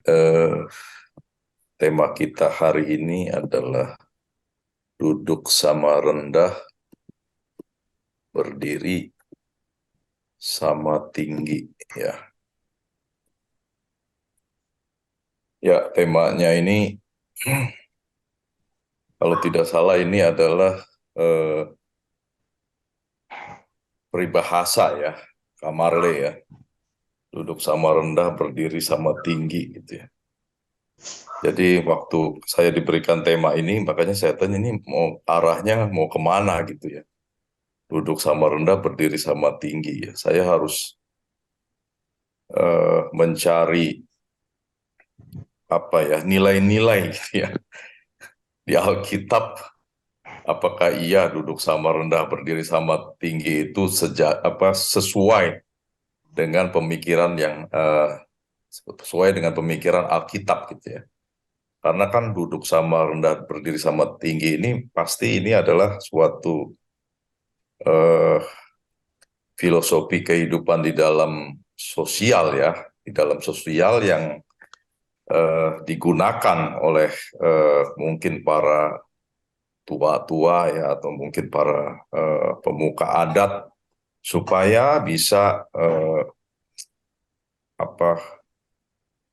eh, tema kita hari ini adalah duduk sama rendah, berdiri sama tinggi. Ya, ya temanya ini kalau tidak salah ini adalah eh, peribahasa ya, Kamarle ya. Duduk sama rendah, berdiri sama tinggi gitu ya. Jadi waktu saya diberikan tema ini, makanya saya tanya ini mau arahnya mau kemana gitu ya. Duduk sama rendah, berdiri sama tinggi ya. Saya harus mencari apa ya nilai-nilai gitu ya di Alkitab. Apakah iya duduk sama rendah, berdiri sama tinggi itu sesuai dengan pemikiran yang sesuai dengan pemikiran Alkitab gitu ya. Karena kan duduk sama rendah, berdiri sama tinggi ini pasti ini adalah suatu eh, filosofi kehidupan di dalam sosial ya, di dalam sosial yang digunakan oleh mungkin para tua-tua ya atau mungkin para pemuka adat supaya bisa apa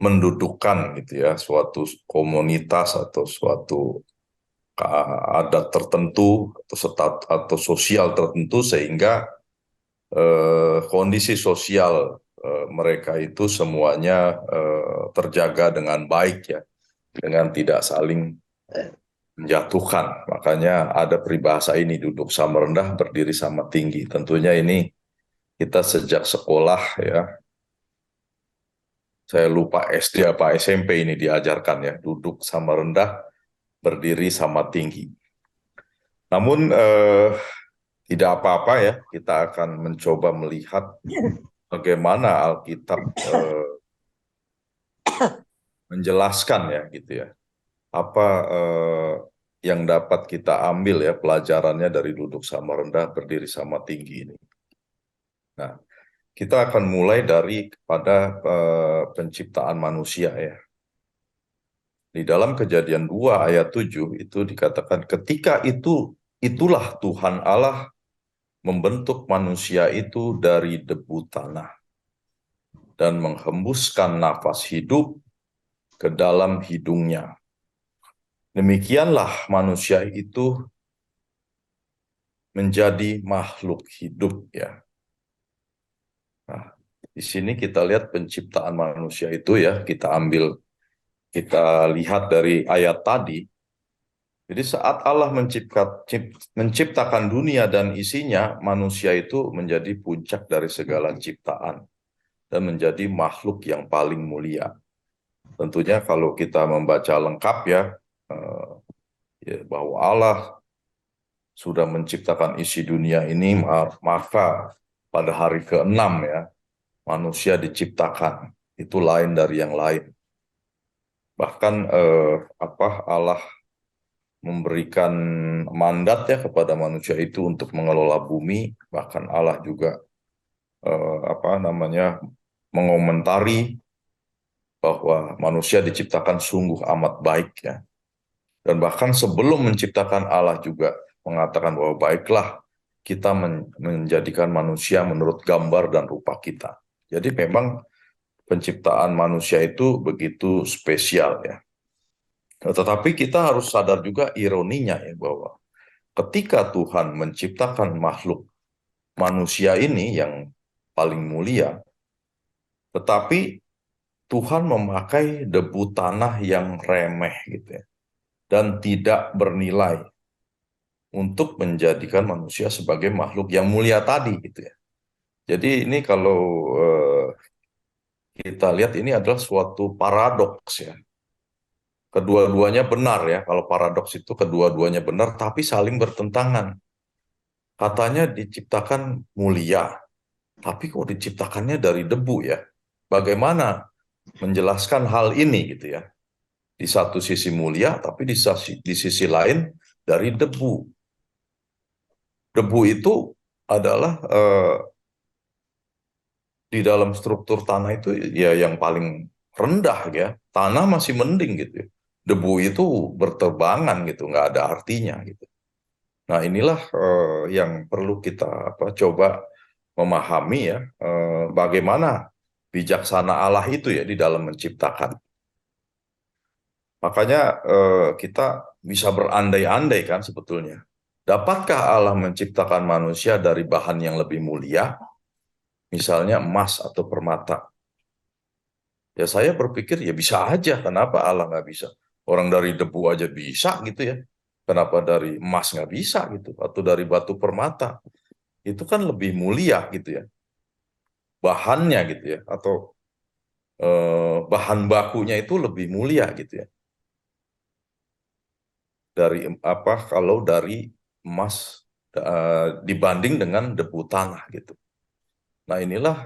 mendudukkan gitu ya suatu komunitas atau suatu adat tertentu atau atau sosial tertentu sehingga kondisi sosial mereka itu semuanya terjaga dengan baik ya dengan tidak saling menjatuhkan. Makanya ada peribahasa ini duduk sama rendah, berdiri sama tinggi. Tentunya ini kita sejak sekolah ya, saya lupa SD apa SMP ini diajarkan ya, duduk sama rendah, berdiri sama tinggi. Namun tidak apa-apa ya, kita akan mencoba melihat bagaimana Alkitab menjelaskan ya gitu ya, apa yang dapat kita ambil ya pelajarannya dari duduk sama rendah, berdiri sama tinggi ini. Nah, kita akan mulai dari pada penciptaan manusia ya. Di dalam Kejadian 2 ayat 7 itu dikatakan ketika itulah Tuhan Allah membentuk manusia itu dari debu tanah dan menghembuskan nafas hidup ke dalam hidungnya. Demikianlah manusia itu menjadi makhluk hidup ya. Nah, di sini kita lihat penciptaan manusia itu ya, kita lihat dari ayat tadi. Jadi saat Allah menciptakan dunia dan isinya, manusia itu menjadi puncak dari segala ciptaan dan menjadi makhluk yang paling mulia. Tentunya kalau kita membaca lengkap ya, eh, ya bahwa Allah sudah menciptakan isi dunia ini, maka pada hari ke-6 ya, manusia diciptakan. Itu lain dari yang lain. Bahkan Allah memberikan mandat ya kepada manusia itu untuk mengelola bumi, bahkan Allah juga mengomentari bahwa manusia diciptakan sungguh amat baik ya. Dan bahkan sebelum menciptakan Allah juga mengatakan bahwa baiklah kita menjadikan manusia menurut gambar dan rupa kita. Jadi memang penciptaan manusia itu begitu spesial ya. Tetapi kita harus sadar juga ironinya ya bahwa ketika Tuhan menciptakan makhluk manusia ini yang paling mulia, tetapi Tuhan memakai debu tanah yang remeh gitu ya, dan tidak bernilai untuk menjadikan manusia sebagai makhluk yang mulia tadi gitu ya. Jadi ini kalau eh, kita lihat ini adalah suatu paradoks ya. Kedua-duanya benar ya. Kalau paradoks itu kedua-duanya benar tapi saling bertentangan. Katanya diciptakan mulia, tapi kok diciptakannya dari debu ya? Bagaimana menjelaskan hal ini gitu ya? Di satu sisi mulia, tapi di sisi lain dari debu. Debu itu adalah di dalam struktur tanah itu ya yang paling rendah ya, tanah masih mending gitu ya. Debu itu berterbangan gitu, nggak ada artinya gitu. Nah, inilah yang perlu kita coba memahami ya, bagaimana bijaksana Allah itu ya di dalam menciptakan. Makanya kita bisa berandai-andai kan sebetulnya. Dapatkah Allah menciptakan manusia dari bahan yang lebih mulia, misalnya emas atau permata? Ya saya berpikir ya bisa aja, kenapa Allah nggak bisa? Orang dari debu aja bisa gitu ya. Kenapa dari emas nggak bisa gitu? Atau dari batu permata? Itu kan lebih mulia gitu ya. Bahannya gitu ya. Atau bahan bakunya itu lebih mulia gitu ya. Dari kalau dari emas dibanding dengan debu tanah gitu. Nah inilah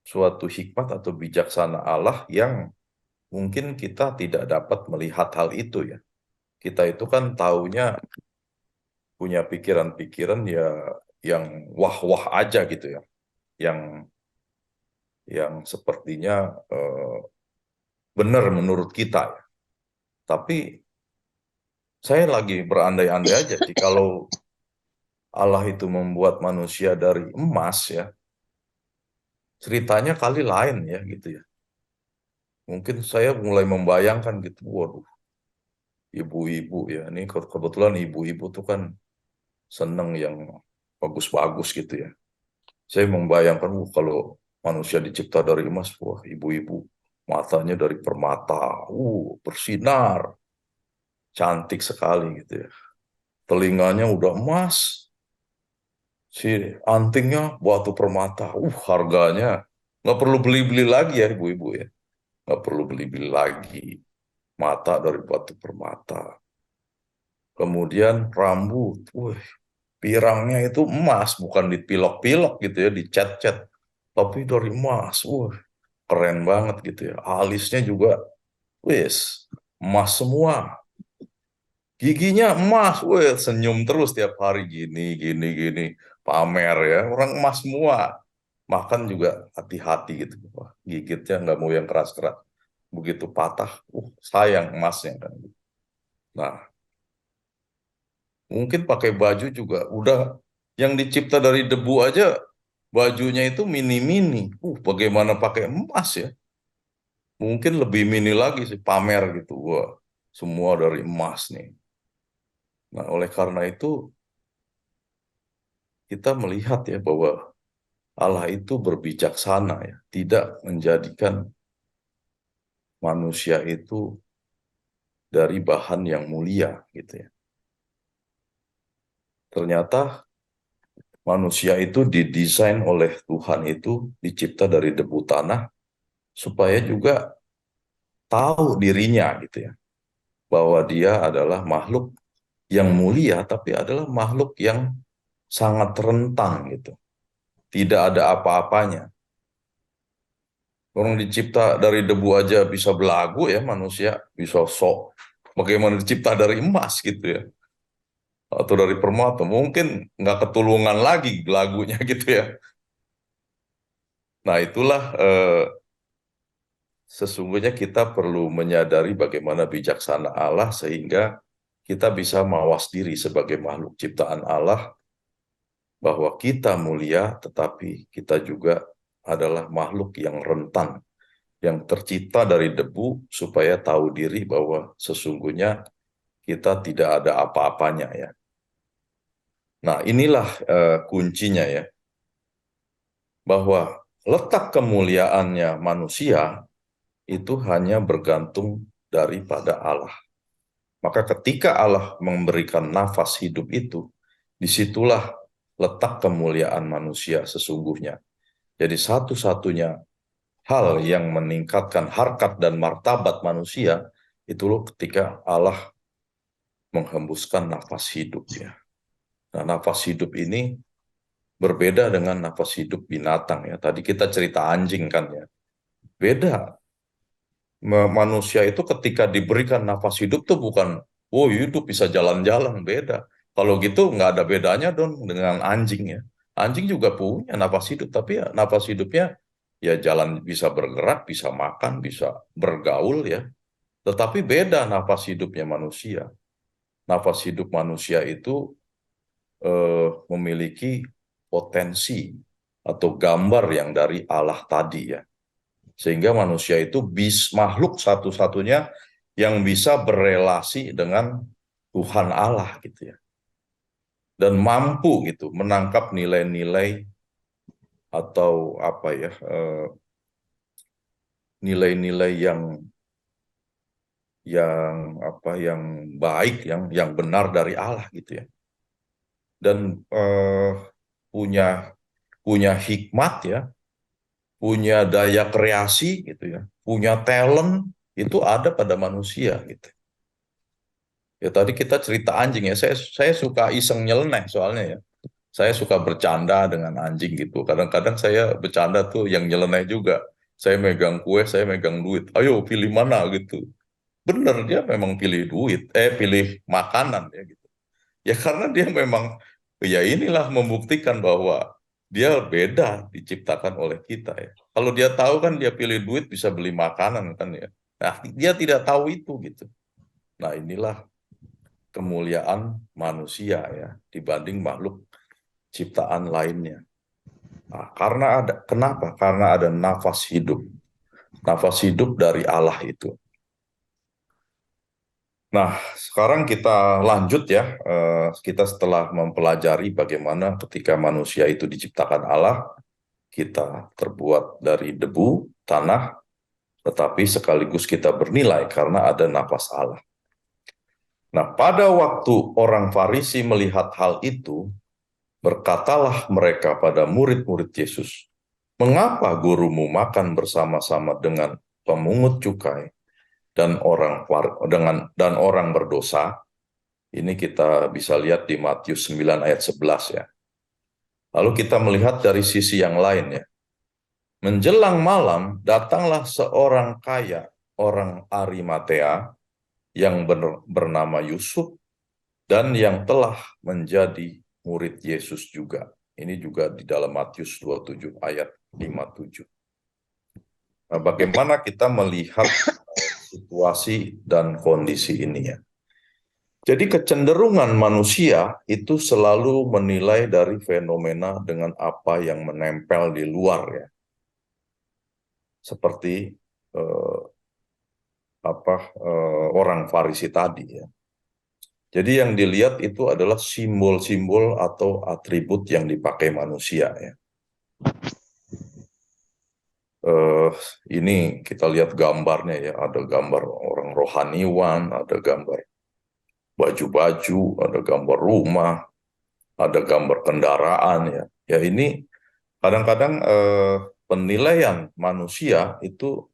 suatu hikmat atau bijaksana Allah yang mungkin kita tidak dapat melihat hal itu ya. Kita itu kan taunya punya pikiran-pikiran ya yang wah-wah aja gitu ya, yang sepertinya benar menurut kita ya. Tapi saya lagi berandai-andai aja, kalau Allah itu membuat manusia dari emas ya, ceritanya kali lain ya gitu ya. Mungkin saya mulai membayangkan gitu, waduh, ibu-ibu ya, ini kebetulan ibu-ibu tuh kan seneng yang bagus-bagus gitu ya. Saya membayangkan, kalau manusia dicipta dari emas, wah ibu-ibu matanya dari permata, bersinar, cantik sekali gitu ya. Telinganya udah emas, si antingnya batu permata, harganya nggak perlu beli-beli lagi ya ibu-ibu ya, nggak perlu beli-beli lagi, mata dari batu permata. Kemudian rambut, pirangnya itu emas, bukan dipilok-pilok gitu ya, dicat-cat, tapi dari emas, keren banget gitu ya. Alisnya juga, wes, emas semua. Giginya emas, senyum terus tiap hari gini, gini, gini, pamer ya. Orang emas semua. Makan juga hati-hati gitu. Wah, gigitnya nggak mau yang keras-keras. Begitu patah, sayang emasnya kan. Nah, mungkin pakai baju juga udah yang dicipta dari debu aja, bajunya itu mini-mini. Bagaimana pakai emas ya? Mungkin lebih mini lagi sih, pamer gitu. Wah, semua dari emas nih. Nah, oleh karena itu kita melihat ya bahwa Allah itu berbijaksana ya, tidak menjadikan manusia itu dari bahan yang mulia gitu ya. Ternyata manusia itu didesain oleh Tuhan itu dicipta dari debu tanah supaya juga tahu dirinya gitu ya, bahwa dia adalah makhluk yang mulia tapi adalah makhluk yang sangat rentan gitu. Tidak ada apa-apanya. Orang dicipta dari debu aja bisa belagu ya, manusia bisa sok. Bagaimana dicipta dari emas gitu ya, atau dari permata, mungkin nggak ketulungan lagi lagunya gitu ya. Nah itulah sesungguhnya kita perlu menyadari bagaimana bijaksana Allah sehingga kita bisa mawas diri sebagai makhluk ciptaan Allah, bahwa kita mulia tetapi kita juga adalah makhluk yang rentan, yang tercipta dari debu supaya tahu diri bahwa sesungguhnya kita tidak ada apa-apanya ya. Nah, inilah kuncinya ya, bahwa letak kemuliaannya manusia itu hanya bergantung daripada Allah. Maka ketika Allah memberikan nafas hidup itu, disitulah letak kemuliaan manusia sesungguhnya. Jadi satu-satunya hal yang meningkatkan harkat dan martabat manusia itu loh ketika Allah menghembuskan nafas hidup ya. Nah, nafas hidup ini berbeda dengan nafas hidup binatang ya. Tadi kita cerita anjing kan ya. Beda. Manusia itu ketika diberikan nafas hidup tuh bukan, oh hidup bisa jalan-jalan, beda. Kalau gitu nggak ada bedanya dong dengan anjing ya. Anjing juga punya nafas hidup, tapi ya nafas hidupnya ya jalan, bisa bergerak, bisa makan, bisa bergaul ya. Tetapi beda nafas hidupnya manusia. Nafas hidup manusia itu memiliki potensi atau gambar yang dari Allah tadi ya. Sehingga manusia itu makhluk satu-satunya yang bisa berelasi dengan Tuhan Allah gitu ya. Dan mampu gitu menangkap nilai-nilai atau apa ya, nilai-nilai yang baik, yang benar dari Allah gitu ya. Dan punya punya hikmat ya, punya daya kreasi gitu ya, punya talent itu ada pada manusia gitu. Ya tadi kita cerita anjing ya, saya suka iseng nyeleneh soalnya ya. Saya suka bercanda dengan anjing gitu. Kadang-kadang saya bercanda tuh yang nyeleneh juga. Saya megang kue, saya megang duit. Ayo pilih mana gitu. Bener dia memang pilih duit, pilih makanan ya gitu. Ya karena dia memang, ya inilah membuktikan bahwa dia beda diciptakan oleh kita ya. Kalau dia tahu kan dia pilih duit bisa beli makanan kan ya. Nah dia tidak tahu itu gitu. Nah inilah kemuliaan manusia ya dibanding makhluk ciptaan lainnya. Nah, kenapa? Karena ada nafas hidup dari Allah itu. Nah, sekarang kita lanjut ya. Kita setelah mempelajari bagaimana ketika manusia itu diciptakan Allah, kita terbuat dari debu, tanah, tetapi sekaligus kita bernilai karena ada nafas Allah. Nah, pada waktu orang Farisi melihat hal itu, berkatalah mereka pada murid-murid Yesus, "Mengapa gurumu makan bersama-sama dengan pemungut cukai dan orang berdosa?" Ini kita bisa lihat di Matius 9 ayat 11 ya. Lalu kita melihat dari sisi yang lain ya. Menjelang malam datanglah seorang kaya, orang Arimatea yang bernama Yusuf dan yang telah menjadi murid Yesus juga. Ini juga di dalam Matius 27 ayat 57. Nah, bagaimana kita melihat situasi dan kondisi ini ya? Jadi kecenderungan manusia itu selalu menilai dari fenomena dengan apa yang menempel di luar ya. Seperti eh, orang Farisi tadi ya. Jadi yang dilihat itu adalah simbol-simbol atau atribut yang dipakai manusia ya. Eh, ini kita lihat gambarnya ya, ada gambar orang rohaniwan, ada gambar baju-baju, ada gambar rumah, ada gambar kendaraan ya. Ya ini kadang-kadang penilaian manusia itu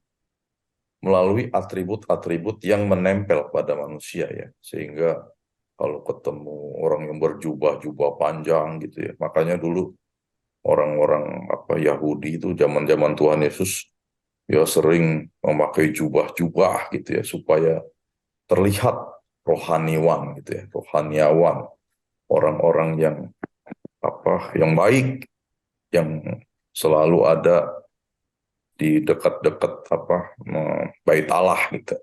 melalui atribut-atribut yang menempel pada manusia ya. Sehingga kalau ketemu orang yang berjubah-jubah panjang gitu ya. Makanya dulu orang-orang Yahudi itu zaman-zaman Tuhan Yesus ya sering memakai jubah-jubah gitu ya supaya terlihat rohaniwan gitu ya, rohaniawan, orang-orang yang baik, yang selalu ada di dekat-dekat bait Allah gitu.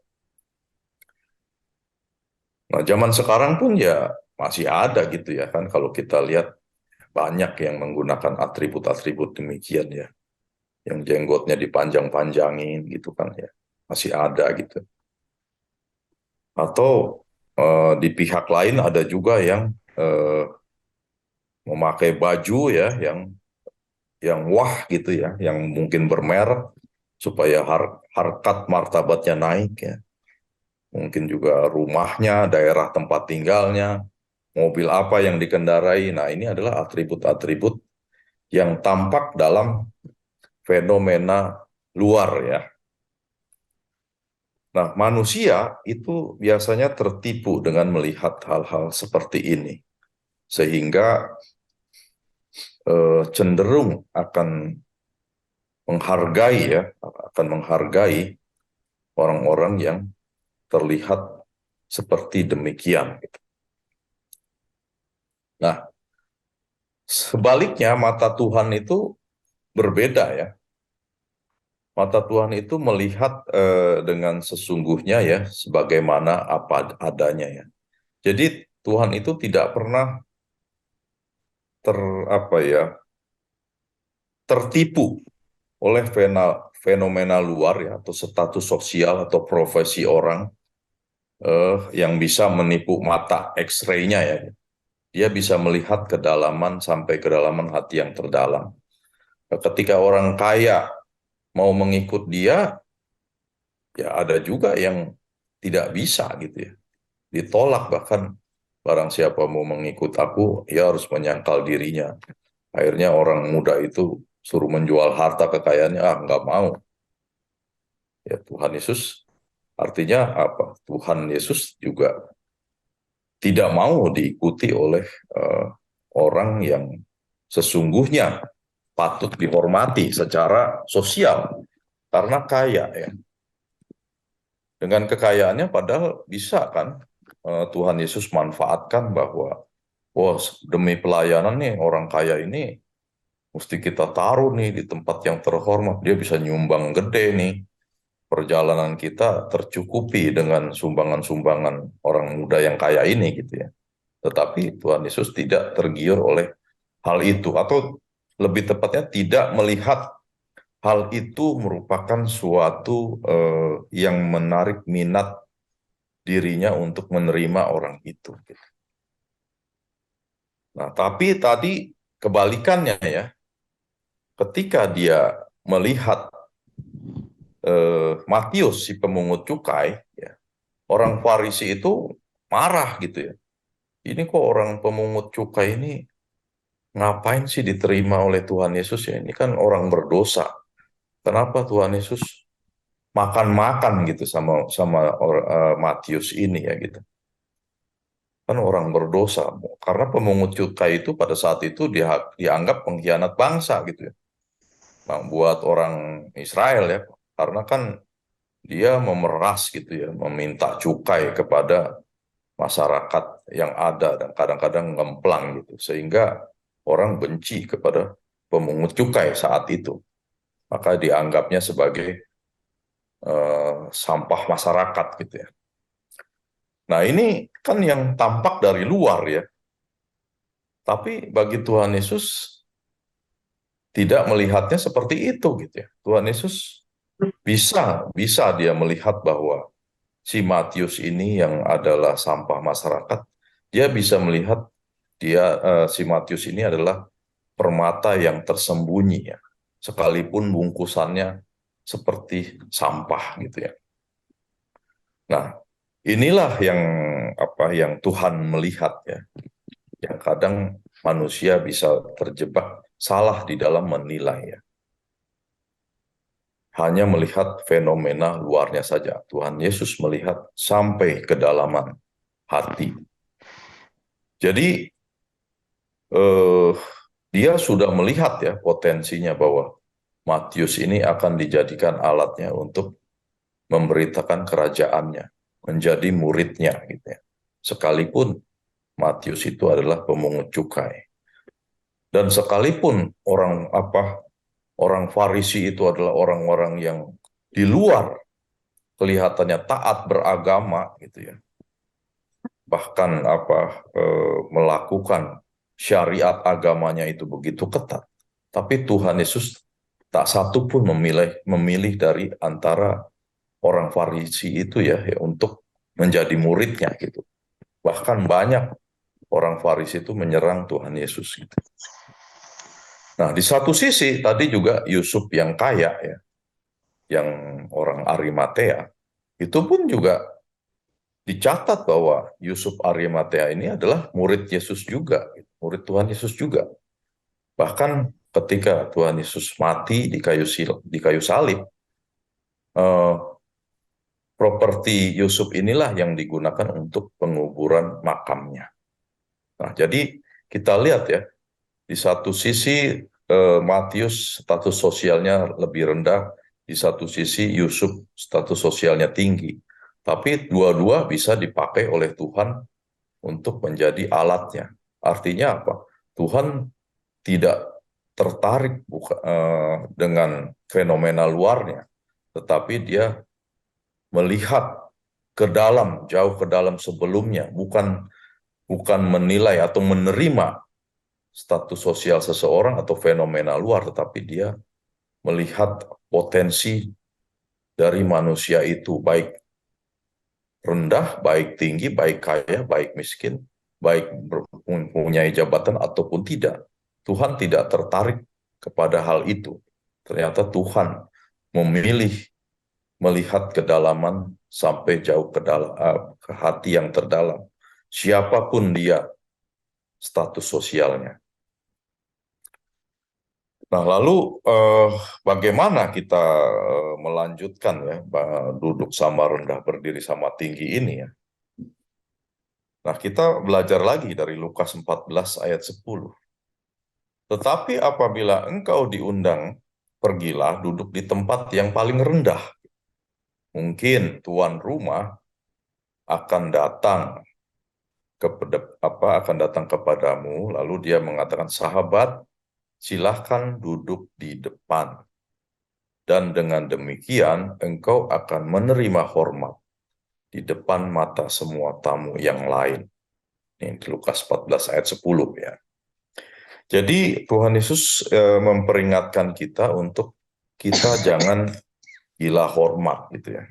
Nah, zaman sekarang pun ya masih ada gitu ya kan kalau kita lihat banyak yang menggunakan atribut-atribut demikian ya, yang jenggotnya dipanjang-panjangin gitu kan ya, masih ada gitu. Atau di pihak lain ada juga yang memakai baju ya yang wah gitu ya, yang mungkin bermerek supaya harkat martabatnya naik ya. Mungkin juga rumahnya, daerah tempat tinggalnya, mobil apa yang dikendarai. Nah, ini adalah atribut-atribut yang tampak dalam fenomena luar ya. Nah, manusia itu biasanya tertipu dengan melihat hal-hal seperti ini, sehingga cenderung akan menghargai orang-orang yang terlihat seperti demikian. Nah, sebaliknya mata Tuhan itu berbeda ya. Mata Tuhan itu melihat dengan sesungguhnya ya, sebagaimana apa adanya ya. Jadi Tuhan itu tidak pernah ter apa ya, tertipu oleh fenomena luar ya, atau status sosial atau profesi orang yang bisa menipu mata X-ray-nya ya. Dia bisa melihat kedalaman sampai kedalaman hati yang terdalam. Ketika orang kaya mau mengikut dia, ya ada juga yang tidak bisa gitu ya. Ditolak bahkan, barang siapa mau mengikut aku, ya harus menyangkal dirinya. Akhirnya orang muda itu suruh menjual harta kekayaannya, nggak mau. Ya Tuhan Yesus, artinya apa? Tuhan Yesus juga tidak mau diikuti oleh eh, orang yang sesungguhnya patut dihormati secara sosial karena kaya ya. Dengan kekayaannya padahal bisa kan Tuhan Yesus manfaatkan bahwa wah demi pelayanan nih orang kaya ini mesti kita taruh nih di tempat yang terhormat. Dia bisa nyumbang gede nih. Perjalanan kita tercukupi dengan sumbangan-sumbangan orang muda yang kaya ini gitu ya. Tetapi Tuhan Yesus tidak tergiur oleh hal itu, atau lebih tepatnya tidak melihat hal itu merupakan suatu yang menarik minat dirinya untuk menerima orang itu. Nah, tapi tadi kebalikannya ya, ketika dia melihat Matius si pemungut cukai, ya, orang Farisi itu marah gitu ya. Ini kok orang pemungut cukai ini ngapain sih diterima oleh Tuhan Yesus ya? Ini kan orang berdosa. Kenapa Tuhan Yesus makan-makan gitu sama sama Matius ini ya gitu? Kan orang berdosa. Karena pemungut cukai itu pada saat itu dianggap pengkhianat bangsa gitu ya. Nah, buat orang Israel ya, karena kan dia memeras gitu ya, meminta cukai kepada masyarakat yang ada dan kadang-kadang ngemplang gitu, sehingga orang benci kepada pemungut cukai saat itu. Maka dianggapnya sebagai sampah masyarakat gitu ya. Nah ini kan yang tampak dari luar ya, tapi bagi Tuhan Yesus tidak melihatnya seperti itu gitu ya. Tuhan Yesus bisa bisa dia melihat bahwa si Matius ini yang adalah sampah masyarakat, dia bisa melihat si Matius ini adalah permata yang tersembunyi ya, sekalipun bungkusannya seperti sampah gitu ya. Nah, inilah yang yang Tuhan melihat ya, yang kadang manusia bisa terjebak salah di dalam menilai ya. Hanya melihat fenomena luarnya saja. Tuhan Yesus melihat sampai kedalaman hati. Jadi eh, dia sudah melihat ya potensinya bahwa Matius ini akan dijadikan alatnya untuk memberitakan kerajaannya, menjadi muridnya gitu ya. Sekalipun Matius itu adalah pemungut cukai. Dan sekalipun orang Farisi itu adalah orang-orang yang di luar kelihatannya taat beragama gitu ya. Bahkan melakukan syariat agamanya itu begitu ketat. Tapi Tuhan Yesus tak satu pun memilih dari antara orang Farisi itu ya untuk menjadi muridnya gitu. Bahkan banyak orang Farisi itu menyerang Tuhan Yesus gitu. Nah, di satu sisi tadi juga Yusuf yang kaya ya, yang orang Arimatea, itu pun juga dicatat bahwa Yusuf Arimatea ini adalah murid Yesus juga, murid Tuhan Yesus juga. Bahkan ketika Tuhan Yesus mati di kayu salib, eh, properti Yusuf inilah yang digunakan untuk penguburan makamnya. Nah, jadi kita lihat ya, di satu sisi Matius status sosialnya lebih rendah, di satu sisi Yusuf status sosialnya tinggi. Tapi dua-dua bisa dipakai oleh Tuhan untuk menjadi alatnya. Artinya apa? Tuhan tidak tertarik dengan fenomena luarnya, tetapi dia melihat ke dalam, jauh ke dalam sebelumnya, bukan menilai atau menerima status sosial seseorang atau fenomena luar, tetapi dia melihat potensi dari manusia itu, baik rendah, baik tinggi, baik kaya, baik miskin, baik mempunyai jabatan ataupun tidak. Tuhan tidak tertarik kepada hal itu. Ternyata Tuhan memilih melihat kedalaman sampai jauh ke hati yang terdalam. Siapapun dia, status sosialnya. Nah, lalu bagaimana kita melanjutkan ya duduk sama rendah, berdiri sama tinggi ini ya? Nah, kita belajar lagi dari Lukas 14 ayat 10. Tetapi apabila engkau diundang, pergilah duduk di tempat yang paling rendah. Mungkin tuan rumah akan datang akan datang kepadamu, lalu dia mengatakan, sahabat, silahkan duduk di depan. Dan dengan demikian engkau akan menerima hormat di depan mata semua tamu yang lain. Ini di Lukas 14 ayat 10 ya. Jadi Tuhan Yesus memperingatkan kita untuk kita jangan gila hormat gitu ya.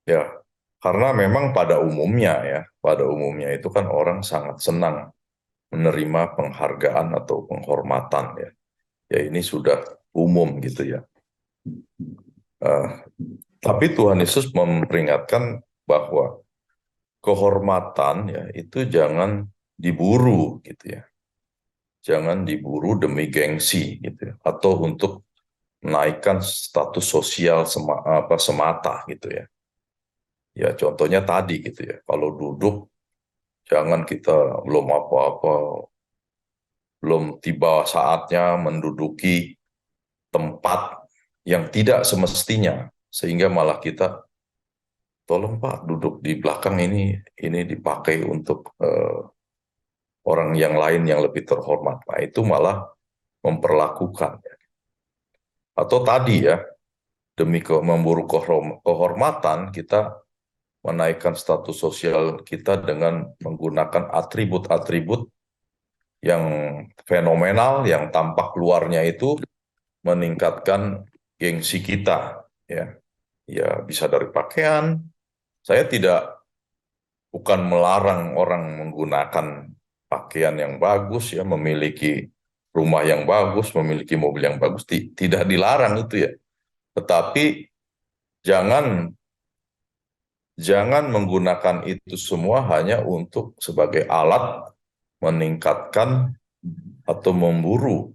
Ya, karena memang pada umumnya itu kan orang sangat senang menerima penghargaan atau penghormatan ya. Ya ini sudah umum gitu ya. Eh, tapi Tuhan Yesus memperingatkan bahwa kehormatan ya itu jangan diburu gitu ya. Jangan diburu demi gengsi gitu ya. Atau untuk menaikkan status sosial semata gitu ya. Ya contohnya tadi gitu ya. Kalau duduk jangan kita belum apa-apa, belum tiba saatnya menduduki tempat yang tidak semestinya, sehingga malah kita, tolong Pak duduk di belakang ini dipakai untuk orang yang lain yang lebih terhormat. Nah itu malah memperlakukan. Atau tadi ya, demi memburu kehormatan, kita menaikkan status sosial kita dengan menggunakan atribut-atribut yang fenomenal, yang tampak luarnya itu meningkatkan gengsi kita. Ya, ya bisa dari pakaian. Saya bukan melarang orang menggunakan pakaian yang bagus, ya, memiliki rumah yang bagus, memiliki mobil yang bagus, tidak dilarang itu ya. Tetapi jangan jangan menggunakan itu semua hanya untuk sebagai alat meningkatkan atau memburu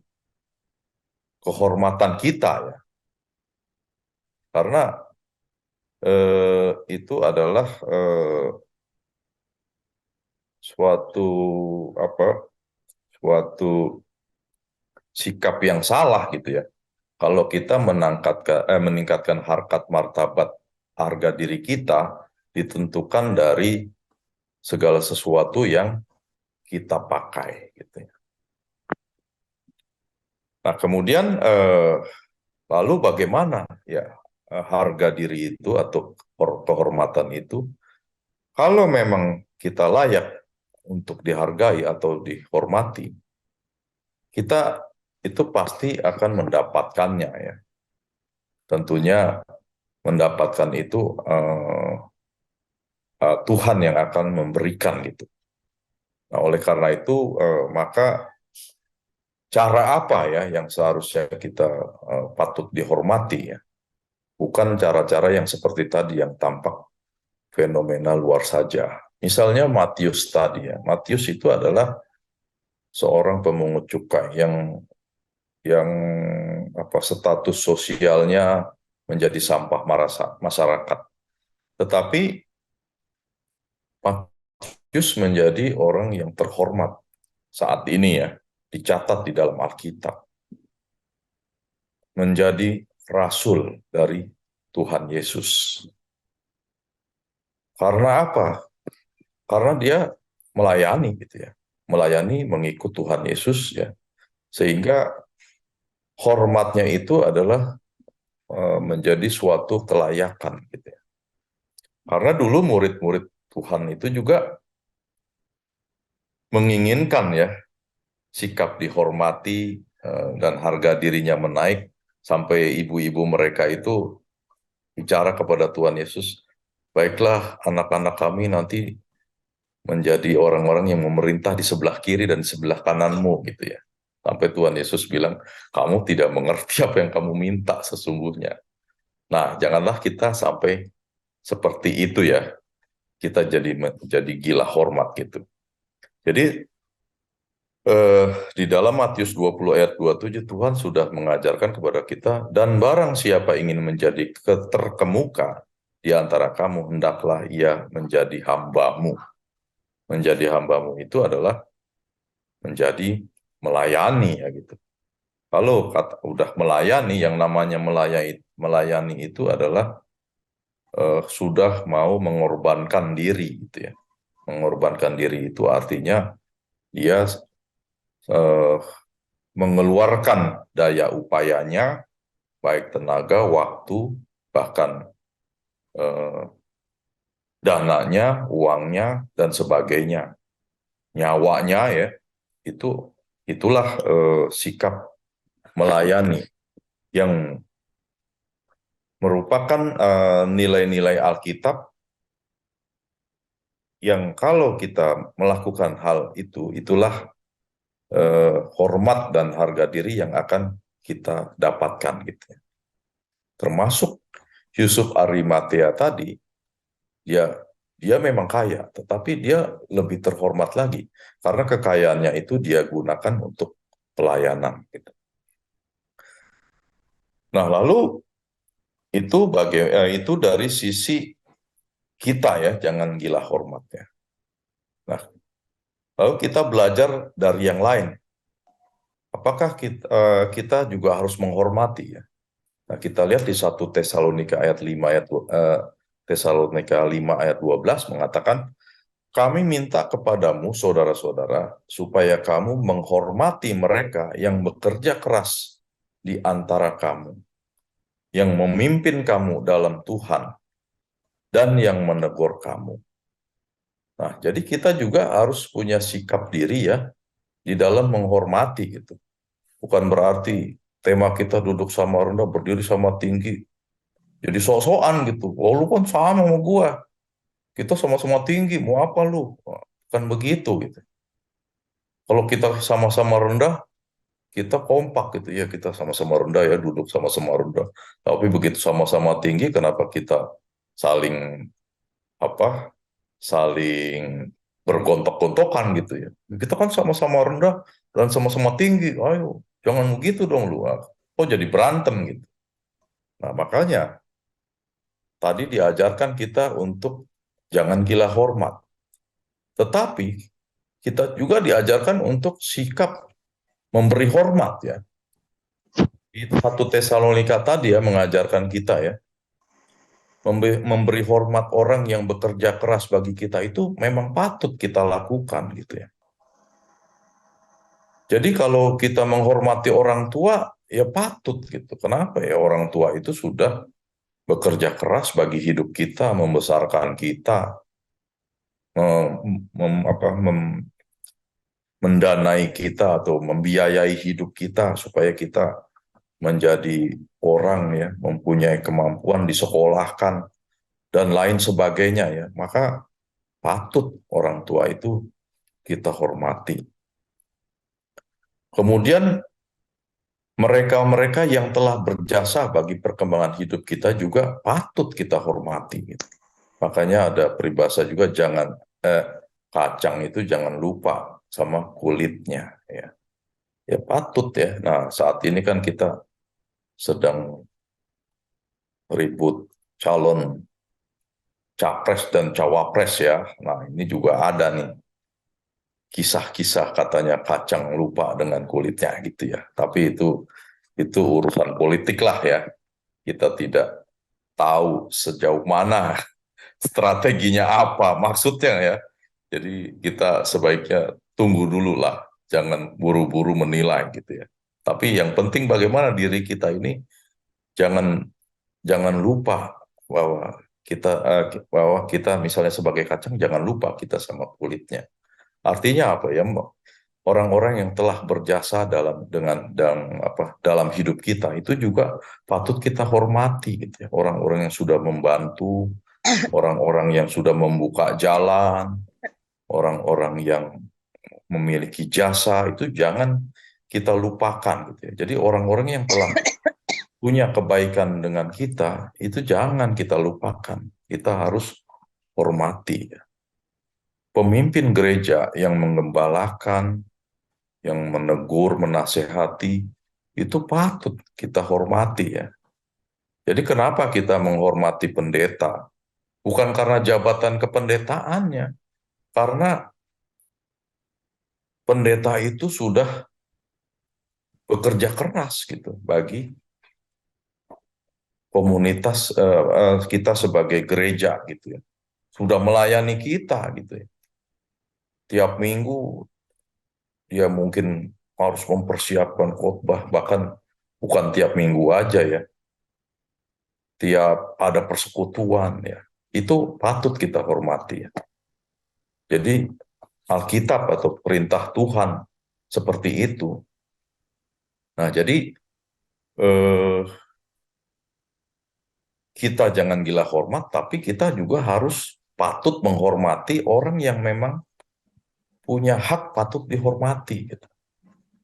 kehormatan kita ya. Karena itu adalah suatu apa suatu sikap yang salah gitu ya. Kalau kita meningkatkan harkat martabat harga diri kita ditentukan dari segala sesuatu yang kita pakai gitu ya. Nah, kemudian lalu bagaimana ya harga diri itu atau kehormatan itu kalau memang kita layak untuk dihargai atau dihormati, kita itu pasti akan mendapatkannya ya. Tentunya mendapatkan itu Tuhan yang akan memberikan gitu. Nah, oleh karena itu maka cara apa ya yang seharusnya kita patut dihormati ya. Bukan cara-cara yang seperti tadi yang tampak fenomena luar saja. Misalnya Matius tadi ya. Matius itu adalah seorang pemungut cukai yang status sosialnya menjadi sampah masyarakat. Tetapi Matius menjadi orang yang terhormat saat ini ya, dicatat di dalam Alkitab. Menjadi rasul dari Tuhan Yesus. Karena apa? Karena dia melayani gitu ya. Melayani mengikut Tuhan Yesus ya. Sehingga hormatnya itu adalah menjadi suatu kelayakan gitu ya. Karena dulu murid-murid Tuhan itu juga menginginkan ya sikap dihormati dan harga dirinya menaik sampai ibu-ibu mereka itu bicara kepada Tuhan Yesus, baiklah anak-anak kami nanti menjadi orang-orang yang memerintah di sebelah kiri dan di sebelah kananmu gitu ya. Sampai Tuhan Yesus bilang, kamu tidak mengerti apa yang kamu minta sesungguhnya. Nah, janganlah kita sampai seperti itu ya. Kita jadi gila hormat gitu. Jadi di dalam Matius 20 ayat 27 Tuhan sudah mengajarkan kepada kita, dan barang siapa ingin menjadi terkemuka di antara kamu, hendaklah ia menjadi hambamu. Menjadi hambamu itu adalah menjadi melayani ya gitu. Kalau udah melayani, yang namanya melayani itu adalah sudah mau mengorbankan diri gitu ya. Mengorbankan diri itu artinya dia eh, mengeluarkan daya upayanya, baik tenaga, waktu, bahkan eh, dananya, uangnya, dan sebagainya, nyawanya ya, itu itulah sikap melayani yang merupakan nilai-nilai Alkitab yang kalau kita melakukan hal itu, itulah hormat dan harga diri yang akan kita dapatkan gitu ya. Termasuk Yusuf Arimatea tadi, dia dia memang kaya, tetapi dia lebih terhormat lagi karena kekayaannya itu dia gunakan untuk pelayanan gitu. Nah, lalu itu dari sisi kita ya, jangan gila hormatnya. Nah, lalu kita belajar dari yang lain. Apakah kita juga harus menghormati ya? Nah, kita lihat di 1 Tesalonika ayat 5 Tesalonika 5 ayat 12 mengatakan, kami minta kepadamu saudara-saudara supaya kamu menghormati mereka yang bekerja keras di antara kamu, yang memimpin kamu dalam Tuhan dan yang menegur kamu. Nah, jadi kita juga harus punya sikap diri ya di dalam menghormati gitu. Bukan berarti tema kita duduk sama rendah, berdiri sama tinggi. Jadi sok-sokan gitu. Oh, lu kan sama sama gua. Kita sama-sama tinggi, mau apa lu? Kan begitu gitu. Kalau kita sama-sama rendah, kita kompak gitu ya. Kita sama-sama rendah ya, duduk sama-sama rendah. Tapi begitu sama-sama tinggi, kenapa kita saling apa? Saling bergontok-gontokan gitu ya. Kita kan sama-sama rendah dan sama-sama tinggi. Ayo, jangan begitu dong lu. Oh, jadi berantem gitu. Nah, makanya tadi diajarkan kita untuk jangan gila hormat. Tetapi kita juga diajarkan untuk sikap memberi hormat ya. Di 1 Tesalonika tadi ya mengajarkan kita ya, memberi hormat orang yang bekerja keras bagi kita itu memang patut kita lakukan gitu ya. Jadi kalau kita menghormati orang tua ya patut gitu. Kenapa ya, orang tua itu sudah bekerja keras bagi hidup kita, membesarkan kita, mem- mem- apa, mem- mendanai kita atau membiayai hidup kita supaya kita menjadi orang ya, mempunyai kemampuan disekolahkan dan lain sebagainya ya. Maka patut orang tua itu kita hormati. Kemudian mereka-mereka yang telah berjasa bagi perkembangan hidup kita juga patut kita hormati gitu. Makanya ada peribahasa juga, jangan kacang itu jangan lupa sama kulitnya ya. Ya patut ya. Nah, saat ini kan kita sedang ribut calon capres dan cawapres ya. Nah, ini juga ada nih kisah-kisah katanya kacang lupa dengan kulitnya gitu ya. Tapi itu urusan politik lah ya. Kita tidak tahu sejauh mana strateginya apa maksudnya ya. Jadi kita sebaiknya tunggu dulu lah, jangan buru-buru menilai gitu ya. Tapi yang penting bagaimana diri kita ini jangan jangan lupa bahwa bahwa kita misalnya sebagai kacang jangan lupa kita sama kulitnya. Artinya apa ya? Orang-orang yang telah berjasa dalam hidup kita itu juga patut kita hormati gitu ya. Orang-orang yang sudah membantu, orang-orang yang sudah membuka jalan, orang-orang yang memiliki jasa itu jangan kita lupakan gitu ya. Jadi orang-orang yang telah punya kebaikan dengan kita itu jangan kita lupakan. Kita harus hormati ya. Pemimpin gereja yang menggembalakan, yang menegur, menasehati, itu patut kita hormati ya. Jadi kenapa kita menghormati pendeta? Bukan karena jabatan kependetaannya, karena pendeta itu sudah bekerja keras gitu bagi komunitas kita sebagai gereja gitu ya. Sudah melayani kita gitu ya. Tiap minggu dia mungkin harus mempersiapkan khotbah, bahkan bukan tiap minggu aja ya, tiap ada persekutuan ya, itu patut kita hormati ya. Jadi Alkitab atau perintah Tuhan seperti itu. Nah, jadi eh, kita jangan gila hormat, tapi kita juga harus patut menghormati orang yang memang punya hak patut dihormati gitu.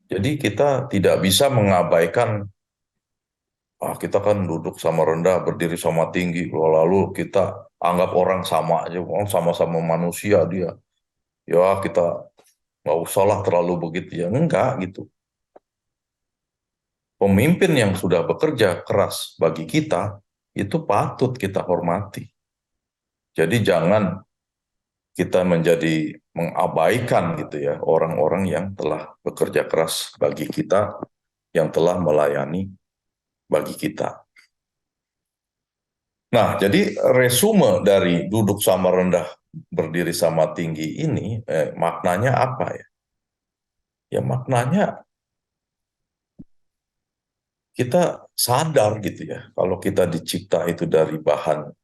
Jadi kita tidak bisa mengabaikan kita kan duduk sama rendah, berdiri sama tinggi, lalu kita anggap orang sama aja, orang sama-sama manusia dia. Ya kita nggak usahlah terlalu begitu ya, enggak gitu. Pemimpin yang sudah bekerja keras bagi kita, itu patut kita hormati. Jadi jangan kita menjadi mengabaikan gitu ya, orang-orang yang telah bekerja keras bagi kita, yang telah melayani bagi kita. Nah, jadi resume dari duduk sama rendah, berdiri sama tinggi ini, maknanya apa ya? Ya maknanya kita sadar gitu ya, kalau kita dicipta itu dari bahan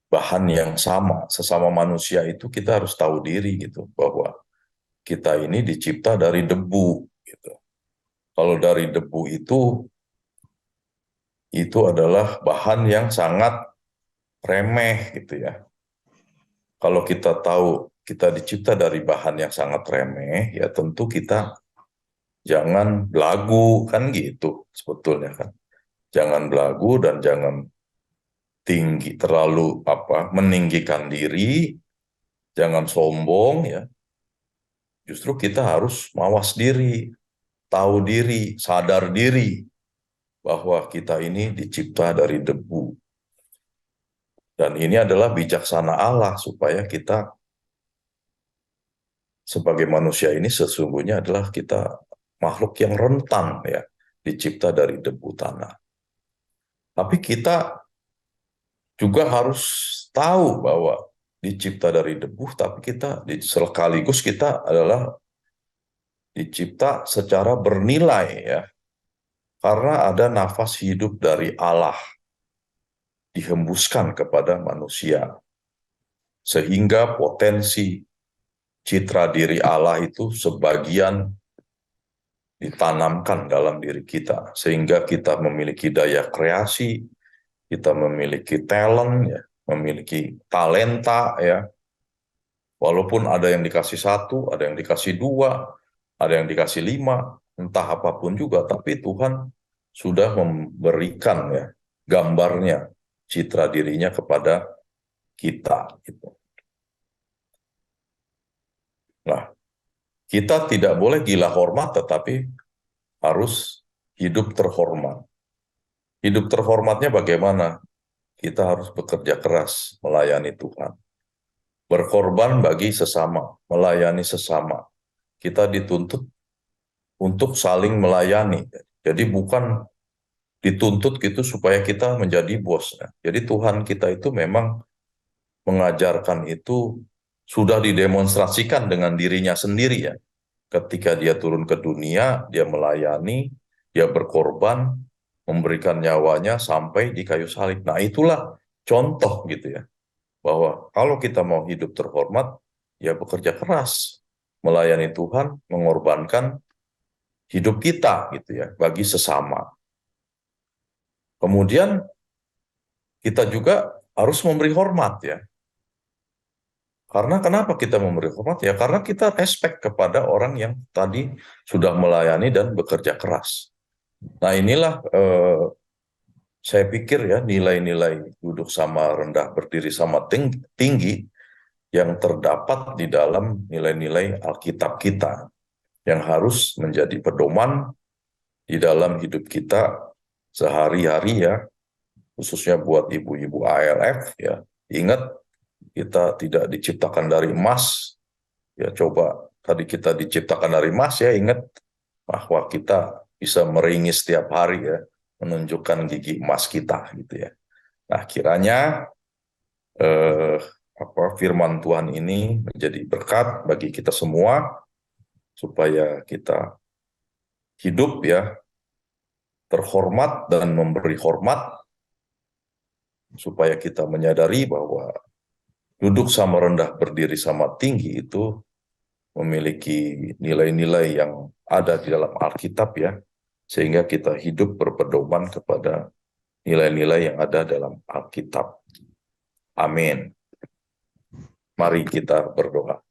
bahan yang sama, sesama manusia itu kita harus tahu diri gitu, bahwa kita ini dicipta dari debu gitu. Kalau dari debu itu adalah bahan yang sangat remeh gitu ya. Kalau kita tahu kita dicipta dari bahan yang sangat remeh, ya tentu kita jangan belagu kan gitu sebetulnya kan. Jangan belagu dan jangan tinggi terlalu meninggikan diri, jangan sombong ya. Justru kita harus mawas diri, tahu diri, sadar diri bahwa kita ini dicipta dari debu. Dan ini adalah bijaksana Allah supaya kita sebagai manusia ini sesungguhnya adalah kita makhluk yang rentan ya, dicipta dari debu tanah. Tapi kita juga harus tahu bahwa dicipta dari debu, tapi kita sekaligus kita adalah dicipta secara bernilai ya, karena ada nafas hidup dari Allah dihembuskan kepada manusia, sehingga potensi citra diri Allah itu sebagian ditanamkan dalam diri kita, sehingga kita memiliki daya kreasi, kita memiliki talent, ya, memiliki talenta, ya. Walaupun ada yang dikasih satu, ada yang dikasih dua, ada yang dikasih lima, entah apapun juga, tapi Tuhan sudah memberikan ya gambarnya, citra dirinya kepada kita. Gitu. Nah, kita tidak boleh gila hormat, tetapi harus hidup terhormat. Hidup terhormatnya bagaimana? Kita harus bekerja keras melayani Tuhan. Berkorban bagi sesama, melayani sesama. Kita dituntut untuk saling melayani. Jadi bukan dituntut gitu supaya kita menjadi bos. Jadi Tuhan kita itu memang mengajarkan itu sudah didemonstrasikan dengan dirinya sendiri ya. ketika dia turun ke dunia, dia melayani, dia berkorban, memberikan nyawanya sampai di kayu salib. Nah, itulah contoh gitu ya, bahwa kalau kita mau hidup terhormat, ya bekerja keras, melayani Tuhan, mengorbankan hidup kita gitu ya, bagi sesama. Kemudian kita juga harus memberi hormat ya. Karena kenapa kita memberi hormat ya? Karena kita respect kepada orang yang tadi sudah melayani dan bekerja keras. Nah, inilah saya pikir ya nilai-nilai duduk sama rendah, berdiri sama tinggi yang terdapat di dalam nilai-nilai Alkitab kita yang harus menjadi pedoman di dalam hidup kita sehari-hari ya, khususnya buat ibu-ibu ALF ya. Ingat, kita tidak diciptakan dari emas. Ya, coba tadi kita diciptakan dari emas ya, ingat bahwa kita bisa meringis setiap hari ya, menunjukkan gigi emas kita gitu ya. Nah, kiranya eh, firman Tuhan ini menjadi berkat bagi kita semua supaya kita hidup ya terhormat dan memberi hormat, supaya kita menyadari bahwa duduk sama rendah, berdiri sama tinggi itu memiliki nilai-nilai yang ada di dalam Alkitab ya, sehingga kita hidup berpedoman kepada nilai-nilai yang ada dalam Alkitab. Amin. Mari kita berdoa.